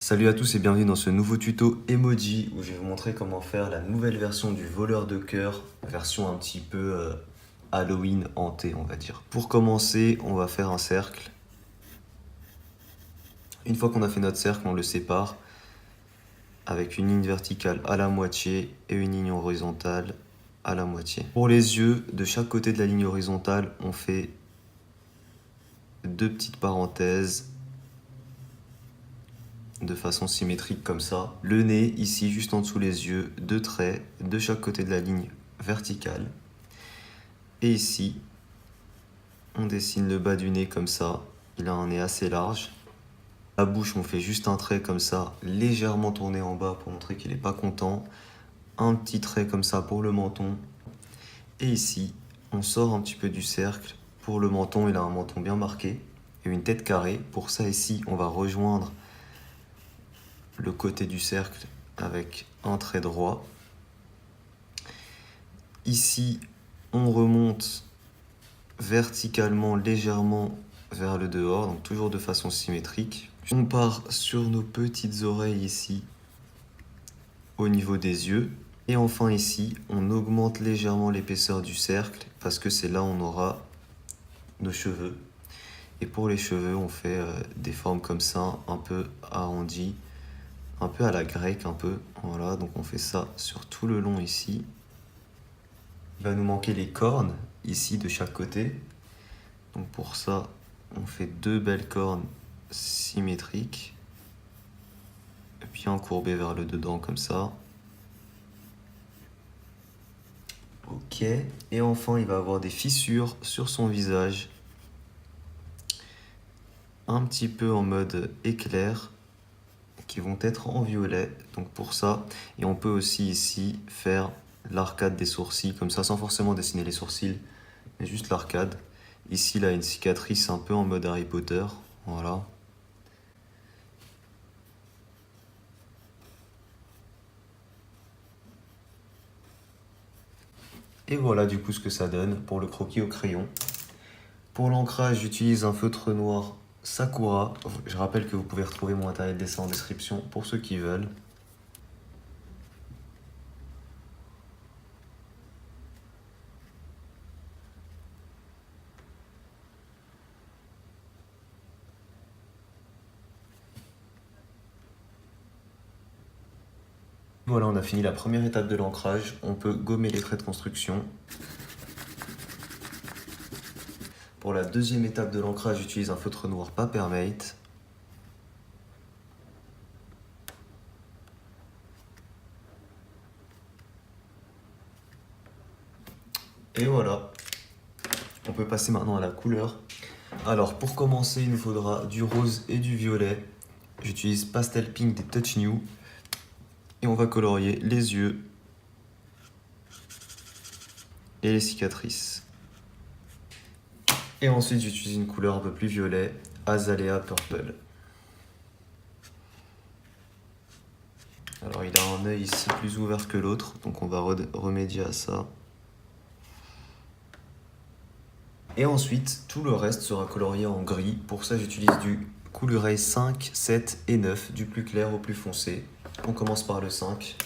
Salut à tous et bienvenue dans ce nouveau tuto emoji où je vais vous montrer comment faire la nouvelle version du voleur de cœur, version un petit peu Halloween hantée on va dire. Pour commencer, on va faire un cercle. Une fois qu'on a fait notre cercle, on le sépare avec une ligne verticale à la moitié et une ligne horizontale à la moitié. Pour les yeux, de chaque côté de la ligne horizontale, on fait deux petites parenthèses de façon symétrique comme ça. Le nez, ici, juste en dessous les yeux, deux traits de chaque côté de la ligne verticale. Et ici, on dessine le bas du nez comme ça. Il a un nez assez large. La bouche, on fait juste un trait comme ça, légèrement tourné en bas pour montrer qu'il n'est pas content. Un petit trait comme ça pour le menton. Et ici, on sort un petit peu du cercle. Pour le menton, il a un menton bien marqué et une tête carrée. Pour ça, ici, on va rejoindre le côté du cercle avec un trait droit. Ici, on remonte verticalement, légèrement vers le dehors, donc toujours de façon symétrique. On part sur nos petites oreilles ici, au niveau des yeux. Et enfin ici, on augmente légèrement l'épaisseur du cercle, parce que c'est là où on aura nos cheveux. Et pour les cheveux, on fait des formes comme ça, un peu arrondies, un peu à la grecque, un peu. Voilà, donc on fait ça sur tout le long ici. Il va nous manquer les cornes, ici, de chaque côté. Donc pour ça, on fait deux belles cornes symétriques. Et puis courbées vers le dedans, comme ça. Ok. Et enfin, il va avoir des fissures sur son visage. Un petit peu en mode éclair, qui vont être en violet. Donc pour ça, et on peut aussi ici faire l'arcade des sourcils, comme ça, sans forcément dessiner les sourcils, mais juste l'arcade. Ici, là, une cicatrice un peu en mode Harry Potter. Voilà. Et voilà du coup ce que ça donne pour le croquis au crayon. Pour l'ancrage, j'utilise un feutre noir Sakura. Je rappelle que vous pouvez retrouver mon matériel de dessin en description pour ceux qui veulent. Voilà, on a fini la première étape de l'ancrage. On peut gommer les traits de construction. Pour la deuxième étape de l'ancrage, j'utilise un feutre noir Papermate. Et voilà. On peut passer maintenant à la couleur. Alors pour commencer, il nous faudra du rose et du violet. J'utilise Pastel Pink des Touch New. Et on va colorier les yeux et les cicatrices. Et ensuite, j'utilise une couleur un peu plus violet, Azalea Purple. Alors, il a un œil ici plus ouvert que l'autre, donc on va remédier à ça. Et ensuite, tout le reste sera colorié en gris. Pour ça, j'utilise du Cooluray 5, 7 et 9, du plus clair au plus foncé. On commence par le 5.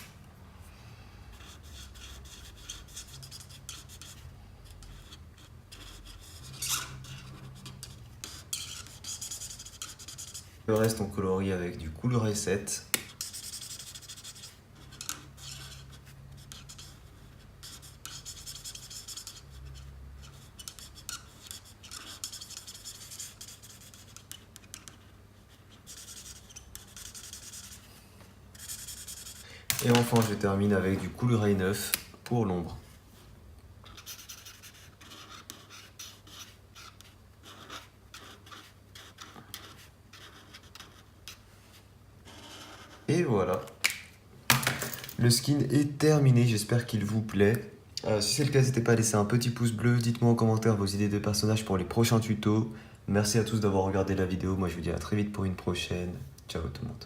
Le reste, on colorie avec du Cooluray 7. Et enfin, je termine avec du Cooluray 9 pour l'ombre. Et voilà. Le skin est terminé, j'espère qu'il vous plaît. Si c'est le cas, n'hésitez pas à laisser un petit pouce bleu. Dites-moi en commentaire vos idées de personnages pour les prochains tutos. Merci à tous d'avoir regardé la vidéo. Moi, je vous dis à très vite pour une prochaine. Ciao tout le monde.